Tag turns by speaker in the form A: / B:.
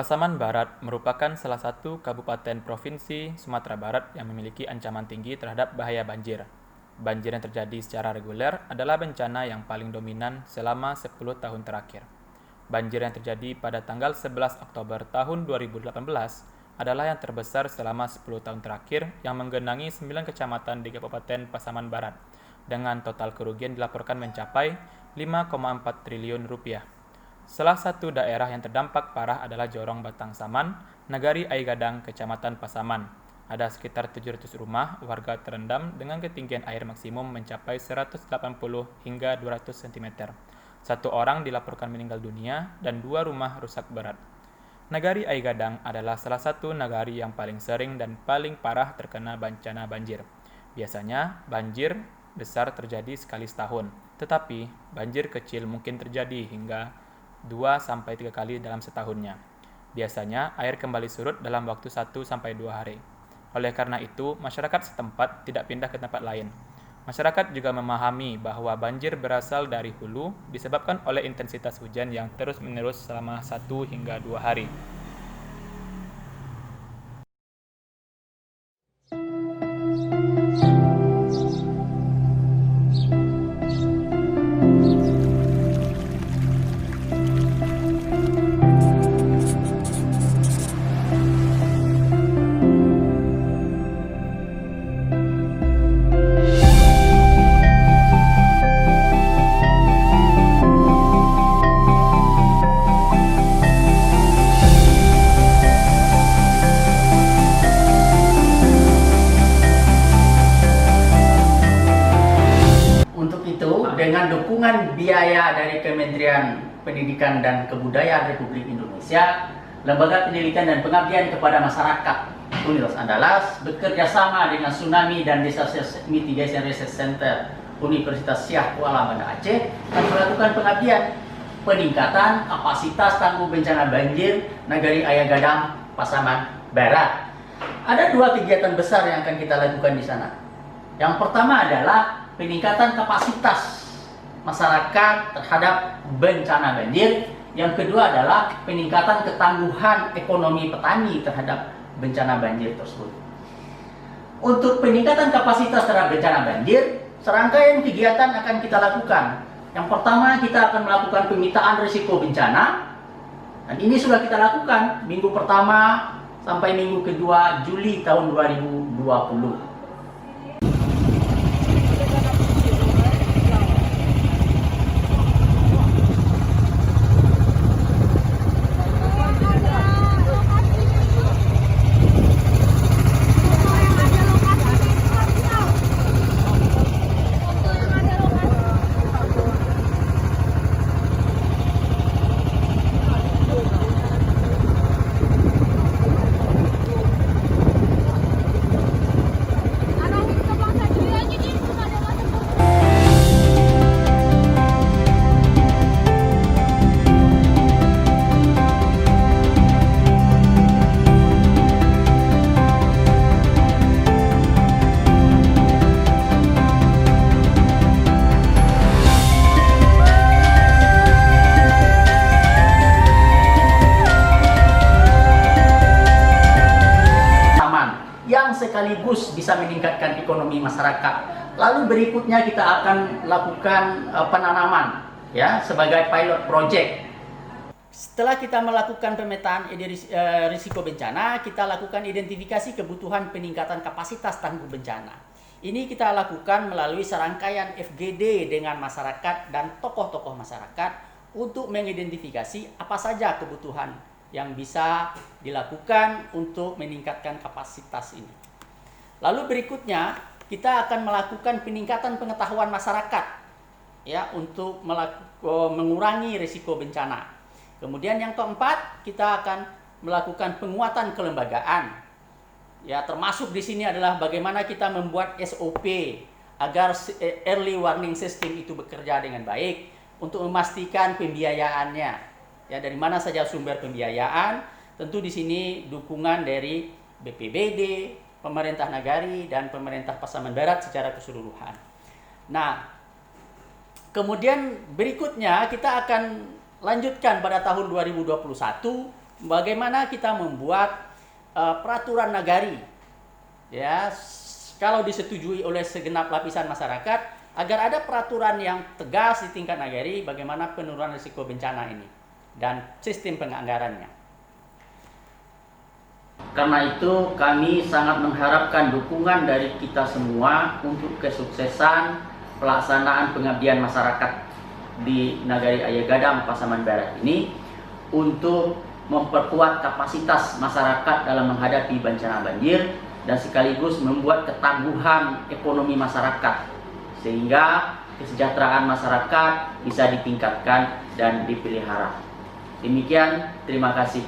A: Pasaman Barat merupakan salah satu kabupaten provinsi Sumatera Barat yang memiliki ancaman tinggi terhadap bahaya banjir. Banjir yang terjadi secara reguler adalah bencana yang paling dominan selama 10 tahun terakhir. Banjir yang terjadi pada tanggal 11 Oktober tahun 2018 adalah yang terbesar selama 10 tahun terakhir yang menggenangi 9 kecamatan di Kabupaten Pasaman Barat, dengan total kerugian dilaporkan mencapai 5,4 triliun rupiah. Salah satu daerah yang terdampak parah adalah Jorong Batang Saman, Nagari Aigadang, Kecamatan Pasaman. Ada sekitar 700 rumah warga terendam dengan ketinggian air maksimum mencapai 180 hingga 200 cm. Satu orang dilaporkan meninggal dunia dan 2 rumah rusak berat. Nagari Aigadang adalah salah satu nagari yang paling sering dan paling parah terkena bencana banjir. Biasanya, banjir besar terjadi sekali setahun, tetapi banjir kecil mungkin terjadi hingga 2-3 kali dalam setahunnya. Biasanya, air kembali surut dalam waktu 1-2 hari. Oleh karena itu, masyarakat setempat tidak pindah ke tempat lain. Masyarakat juga memahami bahwa banjir berasal dari hulu disebabkan oleh intensitas hujan yang terus-menerus selama 1-2 hari.
B: Untuk itu, dengan dukungan biaya dari Kementerian Pendidikan dan Kebudayaan Republik Indonesia, Lembaga Pendidikan dan Pengabdian kepada Masyarakat Universitas Andalas bekerja sama dengan Tsunami dan Disaster Mitigation Research Center Universitas Syah Kuala Banda Aceh dan melakukan pengabdian peningkatan kapasitas tangguh bencana banjir Nagari Aigadang, Pasaman Barat. Ada 2 kegiatan besar yang akan kita lakukan di sana. Yang pertama adalah peningkatan kapasitas masyarakat terhadap bencana banjir. Yang kedua adalah peningkatan ketangguhan ekonomi petani terhadap bencana banjir tersebut. Untuk peningkatan kapasitas terhadap bencana banjir, serangkaian kegiatan akan kita lakukan. Yang pertama, kita akan melakukan pemetaan risiko bencana. Dan ini sudah kita lakukan minggu pertama sampai minggu kedua Juli tahun 2020. yang sekaligus bisa meningkatkan ekonomi masyarakat. Lalu berikutnya kita akan lakukan penanaman ya sebagai pilot project. Setelah kita melakukan pemetaan risiko bencana, kita lakukan identifikasi kebutuhan peningkatan kapasitas tangguh bencana. Ini kita lakukan melalui serangkaian FGD dengan masyarakat dan tokoh-tokoh masyarakat untuk mengidentifikasi apa saja kebutuhan yang bisa dilakukan untuk meningkatkan kapasitas ini. Lalu berikutnya kita akan melakukan peningkatan pengetahuan masyarakat ya untuk mengurangi risiko bencana. Kemudian yang keempat, kita akan melakukan penguatan kelembagaan. Ya, termasuk di sini adalah bagaimana kita membuat SOP agar early warning system itu bekerja dengan baik untuk memastikan pembiayaannya. Ya, dari mana saja sumber pembiayaan? Tentu di sini dukungan dari BPBD, pemerintah Nagari dan pemerintah Pasaman Barat secara keseluruhan. Nah, kemudian berikutnya kita akan lanjutkan pada tahun 2021 bagaimana kita membuat peraturan nagari, ya, kalau disetujui oleh segenap lapisan masyarakat, agar ada peraturan yang tegas di tingkat nagari bagaimana penurunan risiko bencana ini dan sistem penganggarannya. Karena itu kami sangat mengharapkan dukungan dari kita semua untuk kesuksesan pelaksanaan pengabdian masyarakat di Nagari Ayagadang Pasaman Barat ini, untuk memperkuat kapasitas masyarakat dalam menghadapi bencana banjir dan sekaligus membuat ketangguhan ekonomi masyarakat sehingga kesejahteraan masyarakat bisa ditingkatkan dan dipelihara. Demikian, terima kasih.